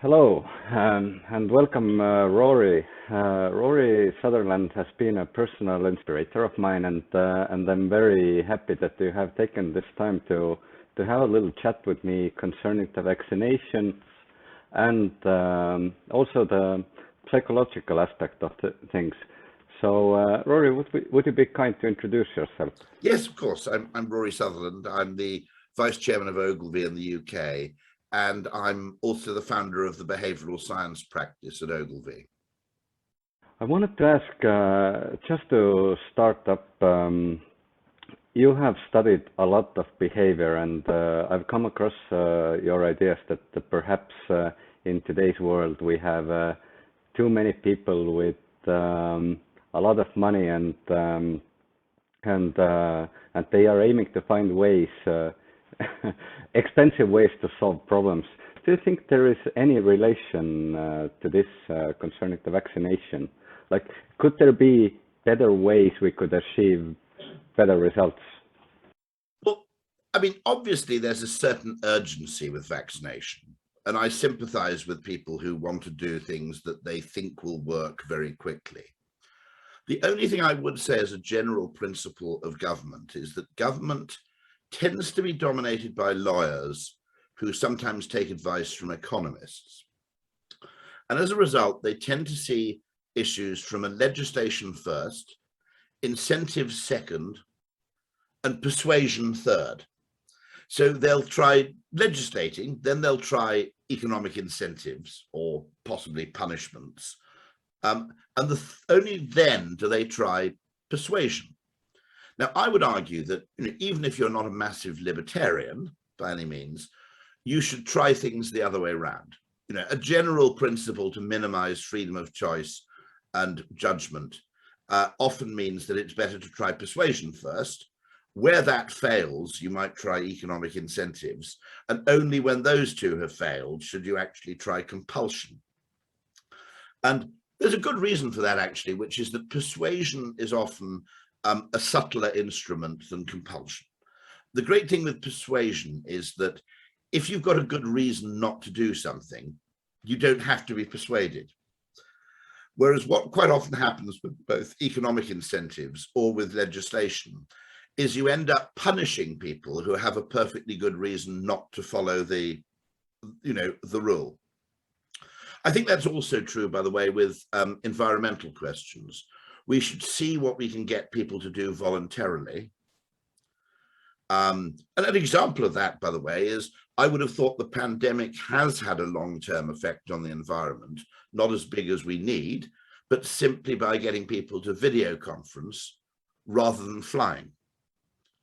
Hello, and welcome, Rory. Rory Sutherland has been a personal inspirator of mine, and I'm very happy that you have taken this time to have a little chat with me concerning the vaccination and also the psychological aspect of the things. So, Rory, would you be kind to introduce yourself? Yes, of course. I'm Rory Sutherland. I'm the Vice Chairman of Ogilvy in the UK, and I'm also the founder of the behavioural science practice at Ogilvy. I wanted to ask, just to start up, you have studied a lot of behavior, and I've come across your ideas that perhaps in today's world we have too many people with a lot of money, and they are aiming to find ways, expensive ways to solve problems. Do you think there is any relation to this concerning the vaccination? Like, could there be better ways we could achieve better results? Well, I mean, obviously there's a certain urgency with vaccination, and I sympathise with people who want to do things that they think will work very quickly. The only thing I would say as a general principle of government is that government tends to be dominated by lawyers who sometimes take advice from economists. And as a result, they tend to see issues from a legislation first, incentives second, and persuasion third. So they'll try legislating, then they'll try economic incentives or possibly punishments. And only then do they try persuasion. Now, I would argue that even if you're not a massive libertarian by any means, you should try things the other way around. A general principle to minimize freedom of choice and judgment often means that it's better to try persuasion first. Where that fails, you might try economic incentives, and only when those two have failed should you actually try compulsion. And there's a good reason for that, actually, which is that persuasion is often a subtler instrument than compulsion. The great thing with persuasion is that if you've got a good reason not to do something, you don't have to be persuaded. Whereas what quite often happens with both economic incentives or with legislation is you end up punishing people who have a perfectly good reason not to follow the rule. I think that's also true, by the way, with environmental questions. We should see what we can get people to do voluntarily. And an example of that, by the way, is I would have thought the pandemic has had a long-term effect on the environment, not as big as we need, but simply by getting people to video conference rather than flying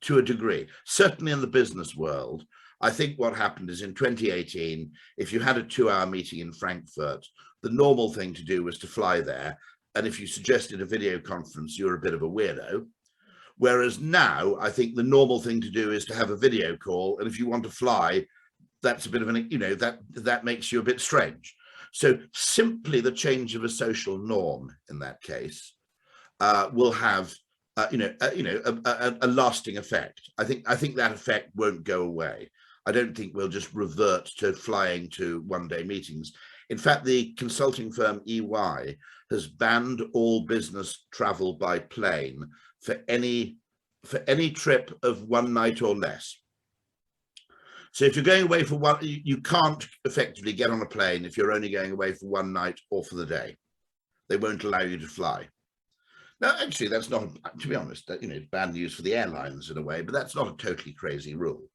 to a degree. Certainly in the business world, I think what happened is in 2018, if you had a 2-hour meeting in Frankfurt, the normal thing to do was to fly there. And if you suggested a video conference, you're a bit of a weirdo. Whereas now, I think the normal thing to do is to have a video call. And if you want to fly, that's a bit of an, that makes you a bit strange. So simply the change of a social norm in that case will have, a lasting effect. I think that effect won't go away. I don't think we'll just revert to flying to one-day meetings. In fact, the consulting firm EY has banned all business travel by plane for any trip of one night or less. So if you're going away for one, you can't effectively get on a plane if you're only going away for one night or for the day. They won't allow you to fly. Now, actually, that's not, to be honest, bad news for the airlines in a way, but that's not a totally crazy rule.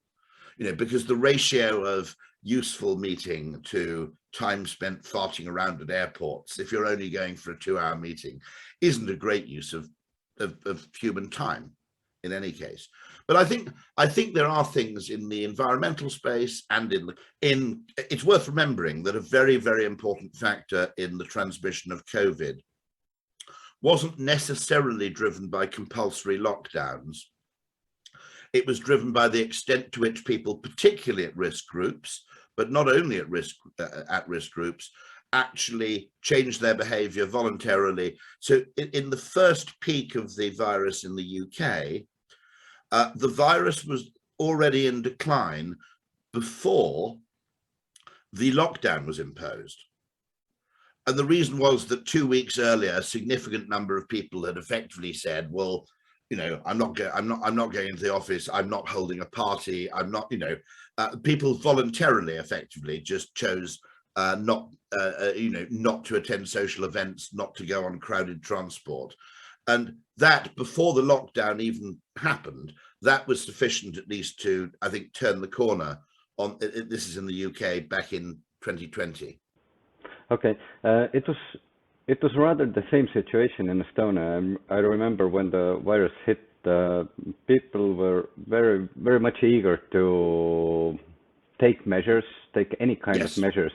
Because the ratio of useful meeting to time spent farting around at airports, if you're only going for a 2-hour meeting, isn't a great use of human time in any case. But I think there are things in the environmental space and it's worth remembering that a very, very important factor in the transmission of COVID wasn't necessarily driven by compulsory lockdowns. It was driven by the extent to which people, particularly at risk groups, but not only at risk groups, actually changed their behavior voluntarily. So in the first peak of the virus in the UK, the virus was already in decline before the lockdown was imposed. And the reason was that 2 weeks earlier, a significant number of people had effectively said, well, you know, I'm not going into the office. I'm not holding a party. I'm not, you know, people voluntarily, effectively, just chose not to attend social events, not to go on crowded transport, and that before the lockdown even happened, that was sufficient at least to, I think, turn the corner on. This is in the UK back in 2020. Okay, it was rather the same situation in Estonia. I remember when the virus hit, people were very much eager to take measures, take any kind of Yes. measures.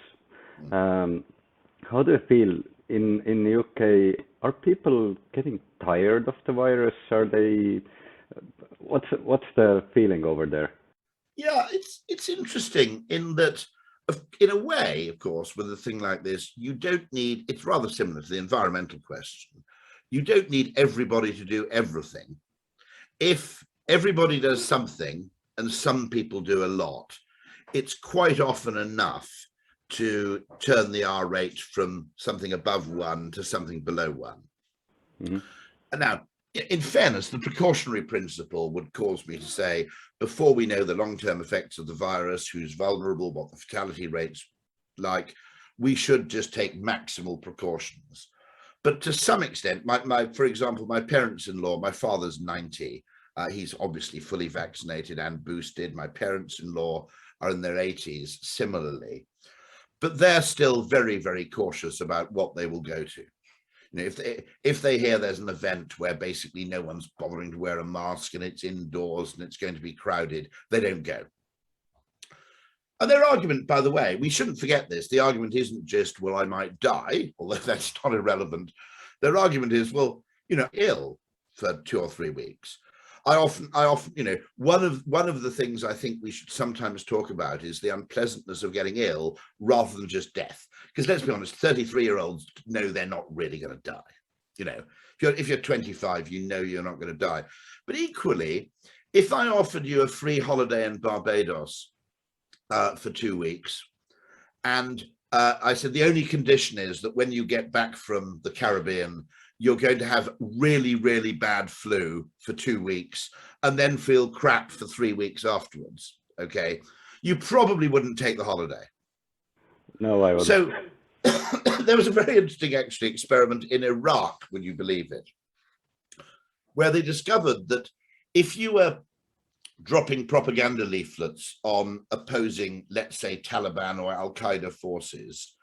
How do you feel in the UK? Are people getting tired of the virus? Are they? What's the feeling over there? Yeah, it's interesting in that, in a way, of course, with a thing like this, you don't need, it's rather similar to the environmental question. You don't need everybody to do everything. If everybody does something and some people do a lot, it's quite often enough to turn the R rate from something above 1 to something below 1. Mm-hmm. And now, in fairness, the precautionary principle would cause me to say, before we know the long-term effects of the virus, who's vulnerable, what the fatality rate's like, we should just take maximal precautions. But to some extent, for example, my parents-in-law, my father's 90, he's obviously fully vaccinated and boosted. My parents-in-law are in their 80s similarly, but they're still very, very cautious about what they will go to. You know, if they hear there's an event where basically no one's bothering to wear a mask and it's indoors and it's going to be crowded, they don't go. And their argument, by the way, we shouldn't forget this. The argument isn't just, well, I might die, although that's not irrelevant. Their argument is, well, you know, ill for 2 or 3 weeks. I often, you know, one of the things I think we should sometimes talk about is the unpleasantness of getting ill rather than just death. Because let's be honest, 33-year-olds know they're not really going to die. You know, if you're 25, you know you're not going to die. But equally, if I offered you a free holiday in Barbados for 2 weeks, and I said the only condition is that when you get back from the Caribbean, you're going to have really, really bad flu for 2 weeks and then feel crap for 3 weeks afterwards, okay? You probably wouldn't take the holiday. No, I wouldn't. So there was a very interesting, actually, experiment in Iraq, would you believe it, where they discovered that if you were dropping propaganda leaflets on opposing, let's say, Taliban or Al-Qaeda forces,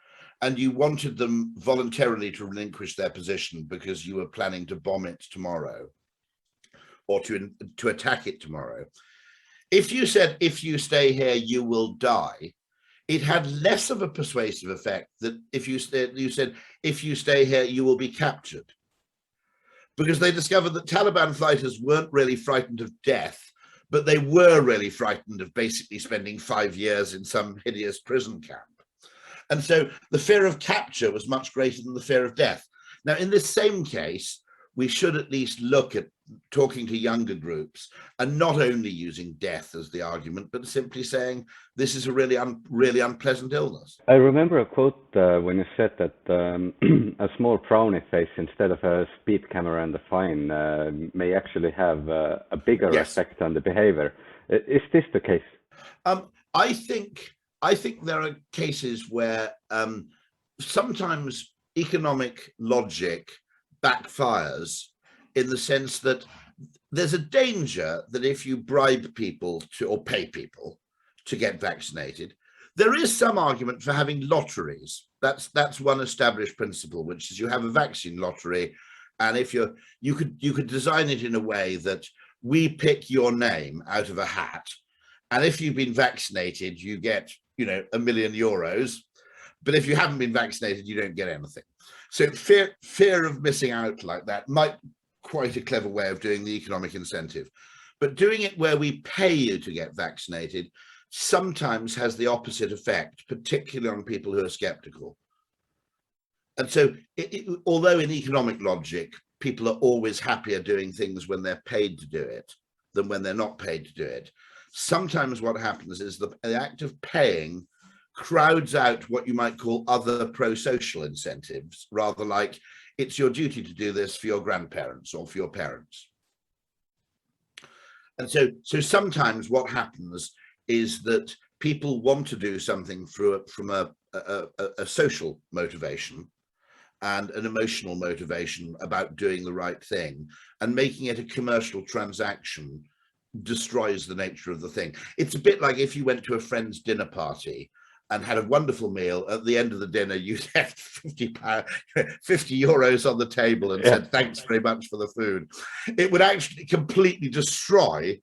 and you wanted them voluntarily to relinquish their position because you were planning to bomb it tomorrow or to attack it tomorrow, if you said, if you stay here, you will die, it had less of a persuasive effect than if you said, if you stay here, you will be captured. Because they discovered that Taliban fighters weren't really frightened of death, but they were really frightened of basically spending 5 years in some hideous prison camp. And so the fear of capture was much greater than the fear of death. Now, in this same case, we should at least look at talking to younger groups and not only using death as the argument, but simply saying this is a really unpleasant illness. I remember a quote when you said that a small frowny face instead of a speed camera and a fine may actually have a bigger effect on the behavior. Is this the case? I think there are cases where sometimes economic logic backfires in the sense that there's a danger that if you bribe people or pay people to get vaccinated, there is some argument for having lotteries. That's one established principle, which is you have a vaccine lottery, and if you could design it in a way that we pick your name out of a hat, and if you've been vaccinated, you get, you know, €1 million. But if you haven't been vaccinated, you don't get anything. So fear of missing out like that might quite a clever way of doing the economic incentive. But doing it where we pay you to get vaccinated sometimes has the opposite effect, particularly on people who are skeptical. And so although in economic logic, people are always happier doing things when they're paid to do it than when they're not paid to do it, sometimes what happens is the act of paying crowds out what you might call other pro-social incentives, rather like it's your duty to do this for your grandparents or for your parents. And so sometimes what happens is that people want to do something from a social motivation and an emotional motivation about doing the right thing, and making it a commercial transaction destroys the nature of the thing. It's a bit like if you went to a friend's dinner party and had a wonderful meal. At the end of the dinner, you left 50 euros on the table and said, thanks very much for the food. It would actually completely destroy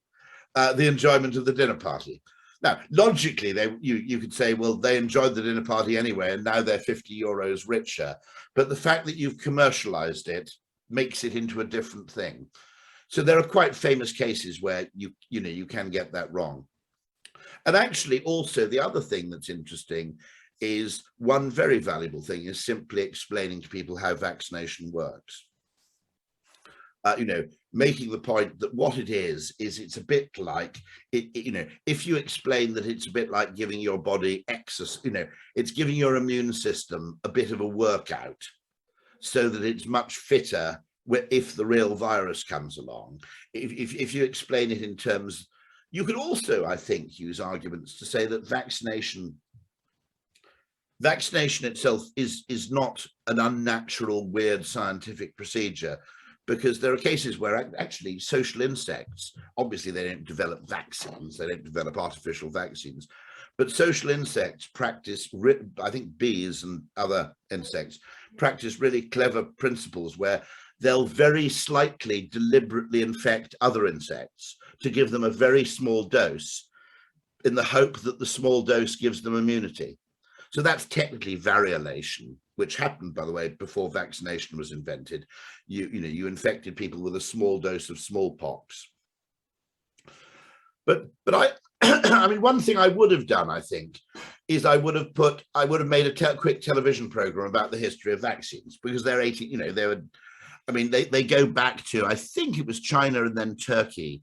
the enjoyment of the dinner party. Now, logically, you could say, well, they enjoyed the dinner party anyway, and now they're 50 euros richer. But the fact that you've commercialized it makes it into a different thing. So there are quite famous cases where you can get that wrong. And actually, also, the other thing that's interesting is one very valuable thing is simply explaining to people how vaccination works. Making the point that what it is it's a bit like if you explain that it's a bit like giving your body exercise, it's giving your immune system a bit of a workout so that it's much fitter if the real virus comes along. If you explain it in terms, you could also, I think, use arguments to say that vaccination itself is not an unnatural, weird scientific procedure, because there are cases where actually social insects, obviously they don't develop vaccines, they don't develop artificial vaccines, but social insects practice, I think bees and other insects practice really clever principles where they'll very slightly deliberately infect other insects to give them a very small dose in the hope that the small dose gives them immunity. So that's technically variolation, which happened, by the way, before vaccination was invented. You infected people with a small dose of smallpox. But I mean, one thing I would have done, I think, is I would have made a quick television program about the history of vaccines, because they're 80, they go back to, I think it was China and then Turkey,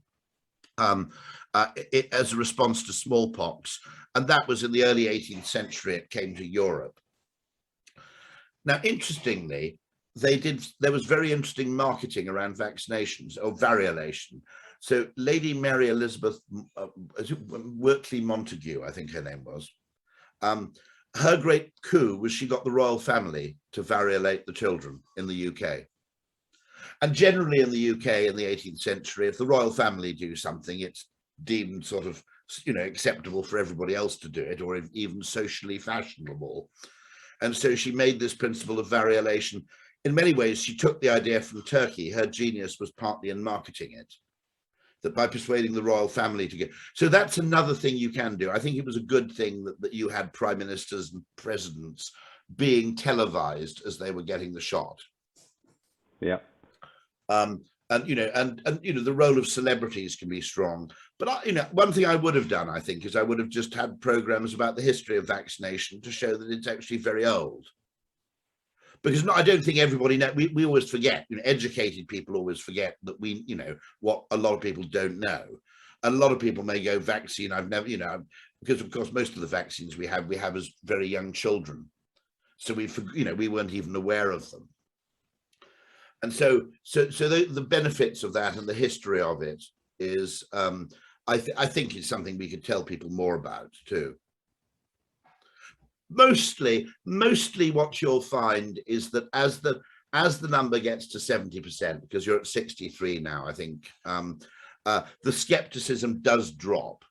as a response to smallpox. And that was in the early 18th century, it came to Europe. Now, interestingly, there was very interesting marketing around vaccinations or variolation. So Lady Mary Elizabeth Wortley Montagu, I think her name was, her great coup was she got the royal family to variolate the children in the UK. And generally in the UK in the 18th century, if the royal family do something, it's deemed sort of, acceptable for everybody else to do it, or even socially fashionable. And so she made this principle of variolation. In many ways, she took the idea from Turkey. Her genius was partly in marketing it, that by persuading the royal family to get. So that's another thing you can do. I think it was a good thing that you had prime ministers and presidents being televised as they were getting the shot. Yeah. The role of celebrities can be strong. But one thing I would have done, I think, is I would have just had programs about the history of vaccination to show that it's actually very old. Because I don't think everybody knows. We always forget. Educated people always forget that what a lot of people don't know. And a lot of people may go, vaccine, I've never, because of course most of the vaccines we have as very young children, so we weren't even aware of them. And so the benefits of that and the history of it is, I think it's something we could tell people more about too. Mostly what you'll find is that as the number gets to 70%, because you're at 63 now, I think, the skepticism does drop.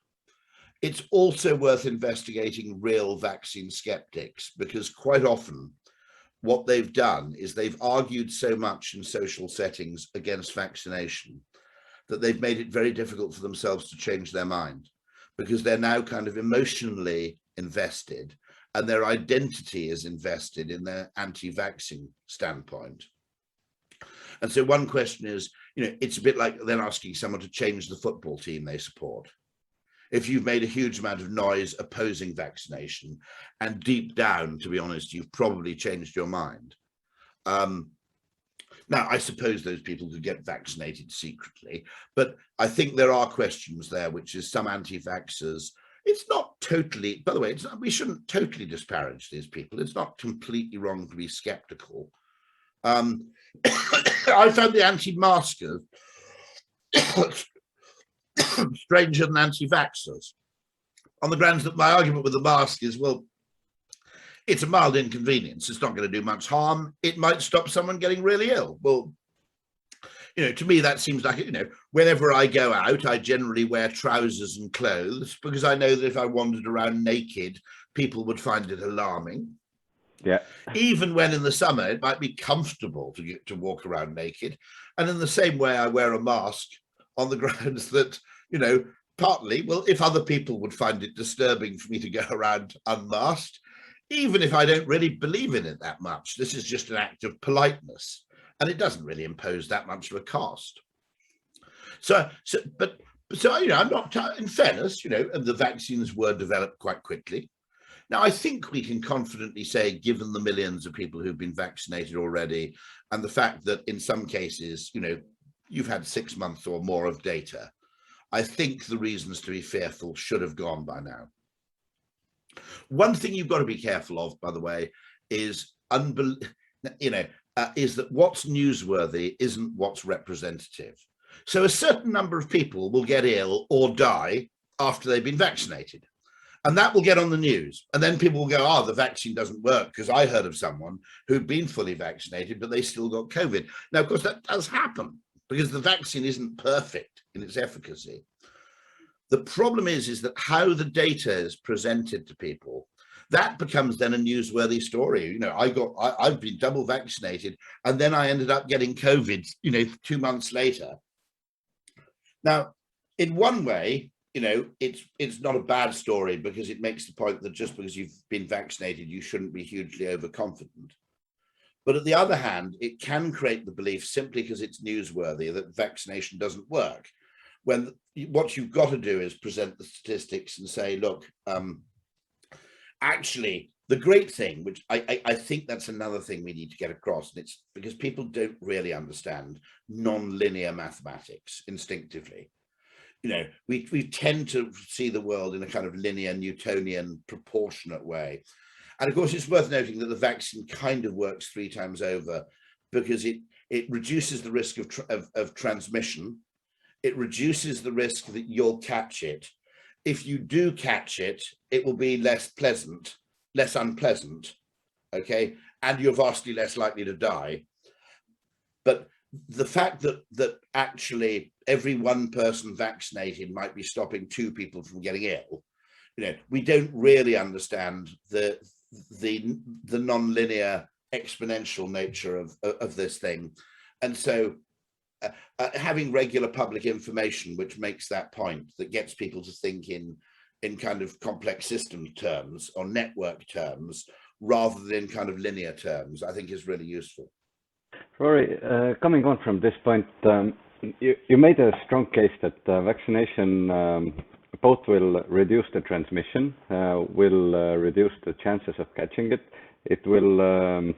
It's also worth investigating real vaccine skeptics, because quite often what they've done is they've argued so much in social settings against vaccination that they've made it very difficult for themselves to change their mind, because they're now kind of emotionally invested and their identity is invested in their anti-vaccine standpoint. And so one question is, it's a bit like then asking someone to change the football team they support. If you've made a huge amount of noise opposing vaccination, and deep down, to be honest, you've probably changed your mind. Now, I suppose those people could get vaccinated secretly, but I think there are questions there, which is some anti-vaxxers. It's not totally, by the way, we shouldn't totally disparage these people. It's not completely wrong to be skeptical. I found the anti-maskers stranger than anti-vaxxers, on the grounds that my argument with the mask is, well, it's a mild inconvenience. It's not going to do much harm. It might stop someone getting really ill. Well, you know, to me, that seems like, you know, whenever I go out, I generally wear trousers and clothes because I know that if I wandered around naked, people would find it alarming. Yeah. Even when in the summer, it might be comfortable to walk around naked. And in the same way, I wear a mask on the grounds that, you know, partly, well, if other people would find it disturbing for me to go around unmasked, even if I don't really believe in it that much, this is just an act of politeness. And it doesn't really impose that much of a cost. So you know, I'm not, in fairness, you know, the vaccines were developed quite quickly. Now, I think we can confidently say, given the millions of people who've been vaccinated already, and the fact that in some cases, you know, you've had 6 months or more of data, I think the reasons to be fearful should have gone by now. One thing you've got to be careful of, by the way, is is that what's newsworthy isn't what's representative. So a certain number of people will get ill or die after they've been vaccinated. And that will get on the news. And then people will go, oh, the vaccine doesn't work, because I heard of someone who'd been fully vaccinated, but they still got COVID. Now, of course, that does happen because the vaccine isn't perfect in its efficacy. The problem is that how the data is presented to people, that becomes then a newsworthy story. You know, I've been double vaccinated and then I ended up getting COVID, you know, 2 months later. Now, in one way, you know, it's not a bad story because it makes the point that just because you've been vaccinated, you shouldn't be hugely overconfident. But at the other hand, it can create the belief simply because it's newsworthy that vaccination doesn't work. When what you've got to do is present the statistics and say, look, actually, the great thing, which I think that's another thing we need to get across, and it's because people don't really understand non-linear mathematics instinctively. You know, we tend to see the world in a kind of linear Newtonian proportionate way. And of course, it's worth noting that the vaccine kind of works 3 times over because it reduces the risk of transmission. It reduces the risk that you'll catch it. If you do catch it, it will be less pleasant, less unpleasant, okay? And you're vastly less likely to die. But the fact that actually every one person vaccinated might be stopping 2 people from getting ill, you know, we don't really understand the non-linear exponential nature of this thing. And so having regular public information which makes that point, that gets people to think in kind of complex system terms or network terms rather than kind of linear terms, I think is really useful. Rory, coming on from this point, you made a strong case that vaccination both will reduce the transmission, will reduce the chances of catching it. It will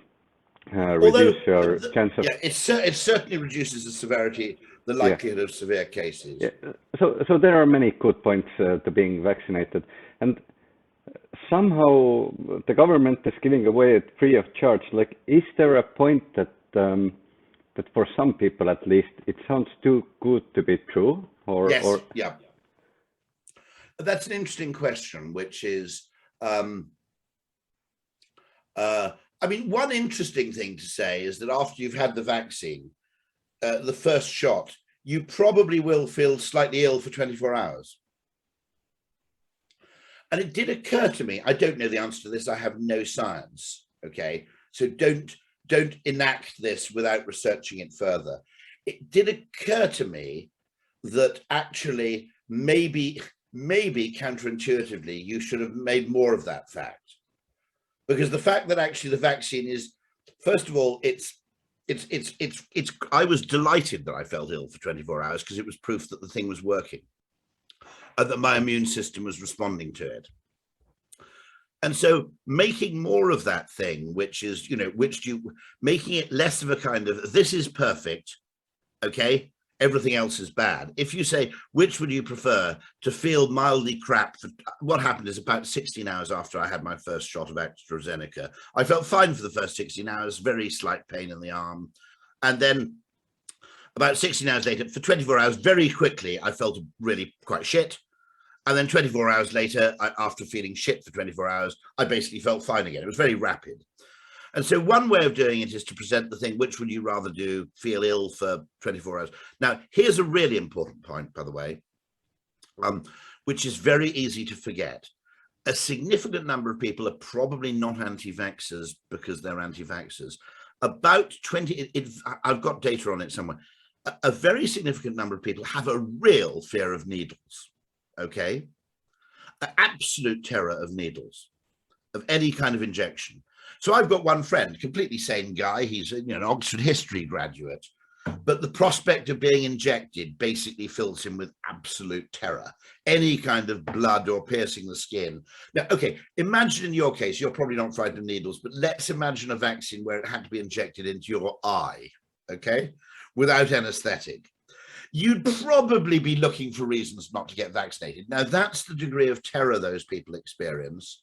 reduce your chance of... Yeah, it certainly reduces the severity, the likelihood of severe cases. Yeah. So there are many good points to being vaccinated. And somehow the government is giving away it free of charge. Like, is there a point that that for some people at least it sounds too good to be true? Yes, yeah. That's an interesting question, which is, I mean, one interesting thing to say is that after you've had the vaccine, the first shot, you probably will feel slightly ill for 24 hours. And it did occur to me, I don't know the answer to this, I have no science, okay? So don't enact this without researching it further. It did occur to me that actually maybe counterintuitively, you should have made more of that fact. Because the fact that actually the vaccine is, first of all, I was delighted that I felt ill for 24 hours because it was proof that the thing was working and that my immune system was responding to it. And so making more of that thing, which is, you know, making it less of a kind of, this is perfect, okay? everything else is bad. If you say, which would you prefer, to feel mildly crap? What happened is about 16 hours after I had my first shot of AstraZeneca, I felt fine for the first 16 hours, very slight pain in the arm. And then about 16 hours later, for 24 hours, very quickly, I felt really quite shit. And then 24 hours later, after feeling shit for 24 hours, I basically felt fine again. It was very rapid. And so one way of doing it is to present the thing, which would you rather do, feel ill for 24 hours? Now, here's a really important point, by the way, which is very easy to forget. A significant number of people are probably not anti-vaxxers because they're anti-vaxxers. About 20, I've got data on it somewhere. A very significant number of people have a real fear of needles, okay? An absolute terror of needles, of any kind of injection. So I've got one friend, completely sane guy. He's an Oxford history graduate, but the prospect of being injected basically fills him with absolute terror. Any kind of blood or piercing the skin. Now, okay, imagine in your case, you're probably not frightened of needles, but let's imagine a vaccine where it had to be injected into your eye, okay, without anesthetic. You'd probably be looking for reasons not to get vaccinated. Now, that's the degree of terror those people experience.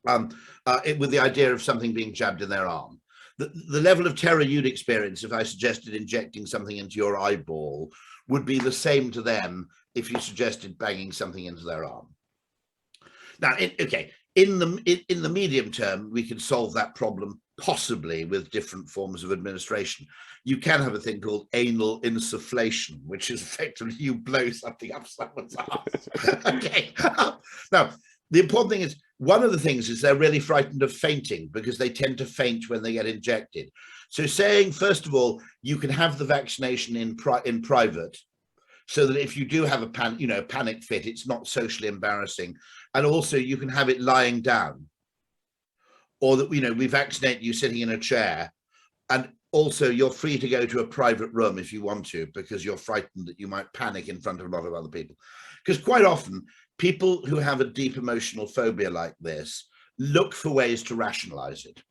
With the idea of something being jabbed in their arm. The level of terror you'd experience if I suggested injecting something into your eyeball would be the same to them if you suggested banging something into their arm. Now, okay, in the medium term, we can solve that problem possibly with different forms of administration. You can have a thing called anal insufflation, which is effectively you blow something up someone's ass. Okay. Now, the important thing is, one of the things is they're really frightened of fainting because they tend to faint when they get injected. So saying, first of all, you can have the vaccination in private, so that if you do have a panic fit, it's not socially embarrassing. And also you can have it lying down, or that, we vaccinate you sitting in a chair. And also you're free to go to a private room if you want to, because you're frightened that you might panic in front of a lot of other people. Because quite often, people who have a deep emotional phobia like this look for ways to rationalize it.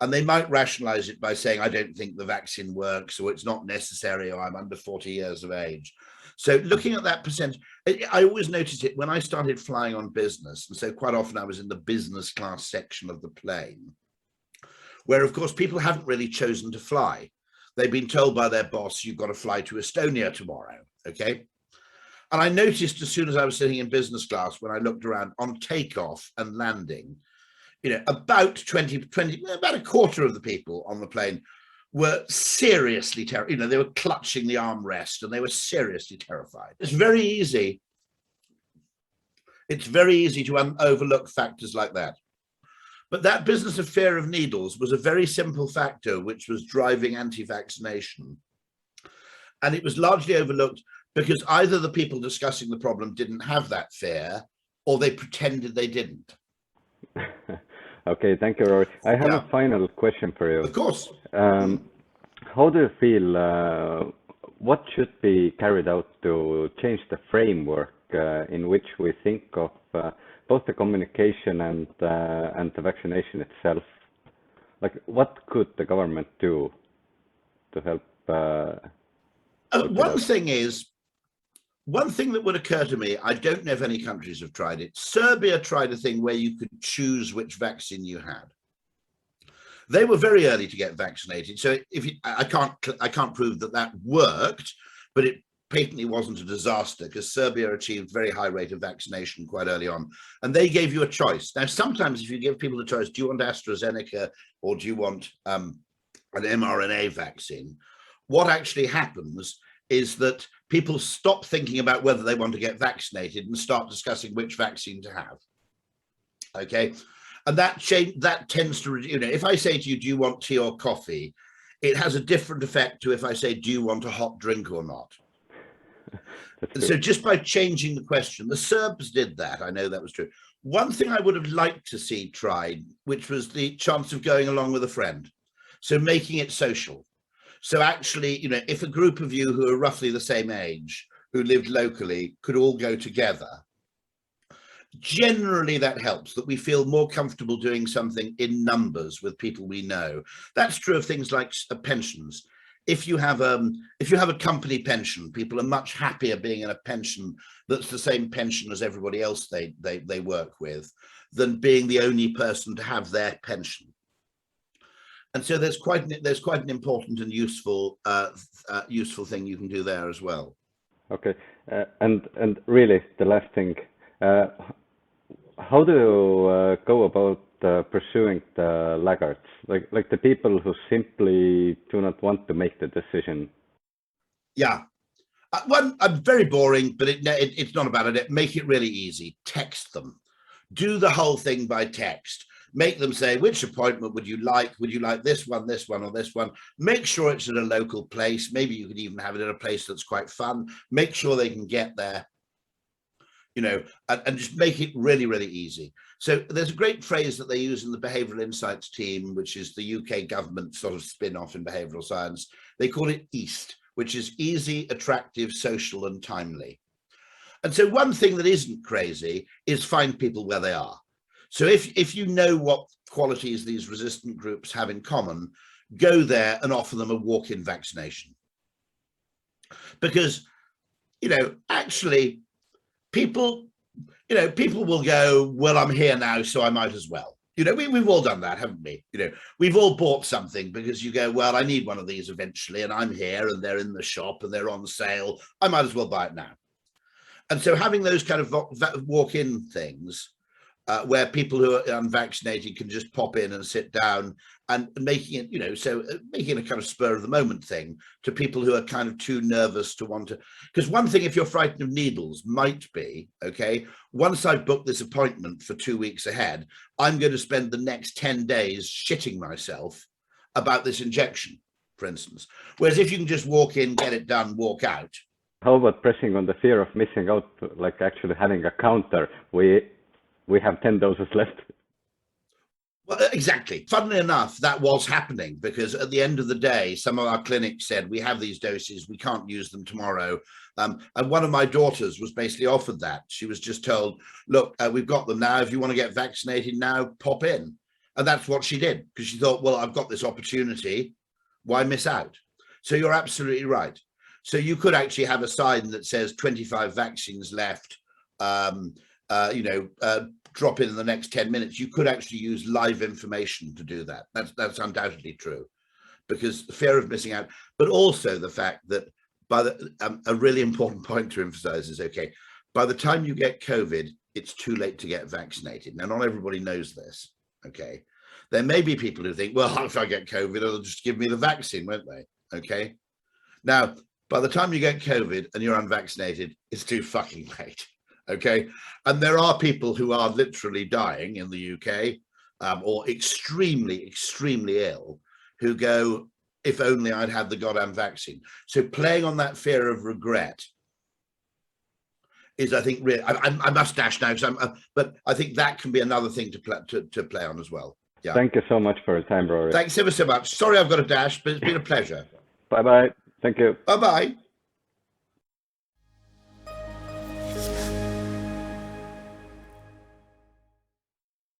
And they might rationalize it by saying, I don't think the vaccine works, or it's not necessary, or I'm under 40 years of age. So looking at that percentage, I always noticed it when I started flying on business. And so quite often I was in the business class section of the plane, where of course people haven't really chosen to fly. They've been told by their boss, you've got to fly to Estonia tomorrow, okay? And I noticed as soon as I was sitting in business class, when I looked around on takeoff and landing, about a quarter of the people on the plane were seriously terrified. They were clutching the armrest and they were seriously terrified. It's very easy to overlook factors like that. But that business of fear of needles was a very simple factor which was driving anti-vaccination. And it was largely overlooked because either the people discussing the problem didn't have that fear, or they pretended they didn't. Okay, thank you, Rory. I have a final question for you. Of course. How do you feel, what should be carried out to change the framework in which we think of both the communication and the vaccination itself? Like, what could the government do to help? One thing that would occur to me, I don't know if any countries have tried it. Serbia tried a thing where you could choose which vaccine you had. They were very early to get vaccinated, so I can't prove that worked, but it patently wasn't a disaster because Serbia achieved very high rate of vaccination quite early on, and they gave you a choice. Now, sometimes if you give people a choice, do you want AstraZeneca or do you want an mRNA vaccine? What actually happens is that people stop thinking about whether they want to get vaccinated and start discussing which vaccine to have. Okay, and that tends to, if I say to you, do you want tea or coffee? It has a different effect to if I say, do you want a hot drink or not? So just by changing the question, the Serbs did that. I know that was true. One thing I would have liked to see tried, which was the chance of going along with a friend. So making it social. So actually, if a group of you who are roughly the same age, who lived locally, could all go together, generally that helps, that we feel more comfortable doing something in numbers with people we know. That's true of things like pensions. if you have a company pension, people are much happier being in a pension that's the same pension as everybody else they work with, than being the only person to have their pension. And so there's quite an important and useful thing you can do there as well. Okay, and really the last thing, how do you go about pursuing the laggards, like the people who simply do not want to make the decision? Yeah, one, I'm very boring, but it's not about it. Make it really easy. Text them. Do the whole thing by text. Make them say, which appointment would you like? Would you like this one, or this one? Make sure it's at a local place. Maybe you could even have it at a place that's quite fun. Make sure they can get there, you know, and just make it really, really easy. So there's a great phrase that they use in the behavioral insights team, which is the UK government sort of spin-off in behavioral science. They call it EAST, which is easy, attractive, social, and timely. And so one thing that isn't crazy is find people where they are. So if you know what qualities these resistant groups have in common, go there and offer them a walk-in vaccination. Because, you know, actually people will go, well, I'm here now, so I might as well. You know, we've all done that, haven't we? You know, we've all bought something because you go, well, I need one of these eventually, and I'm here and they're in the shop and they're on sale. I might as well buy it now. And so having those kind of walk-in things where people who are unvaccinated can just pop in and sit down, and making it, you know, so making a kind of spur of the moment thing to people who are kind of too nervous to want to. Because one thing, if you're frightened of needles, might be, okay, once I've booked this appointment for 2 weeks ahead, I'm going to spend the next 10 days shitting myself about this injection, for instance. Whereas if you can just walk in, get it done, walk out. How about pressing on the fear of missing out, like actually having a counter? We have 10 doses left. Well, exactly. Funnily enough, that was happening, because at the end of the day, some of our clinics said, we have these doses, we can't use them tomorrow. And one of my daughters was basically offered that. She was just told, look, we've got them now. If you want to get vaccinated now, pop in. And that's what she did, because she thought, well, I've got this opportunity. Why miss out? So you're absolutely right. So you could actually have a sign that says 25 vaccines left, drop in the next 10 minutes. You could actually use live information to do that. That's undoubtedly true, because the fear of missing out, but also the fact that a really important point to emphasize is, okay, by the time you get COVID, it's too late to get vaccinated. Now, not everybody knows this, okay? There may be people who think, well, if I get COVID, they'll just give me the vaccine, won't they? Okay. Now, by the time you get COVID and you're unvaccinated, it's too fucking late. Okay. And there are people who are literally dying in the UK, or extremely, extremely ill, who go, if only I'd had the goddamn vaccine. So playing on that fear of regret is, I think, really, I must dash now, but I think that can be another thing to play on as well. Yeah. Thank you so much for your time, Rory. Thanks ever so much. Sorry I've got to dash, but it's been a pleasure. Bye-bye. Thank you. Bye-bye.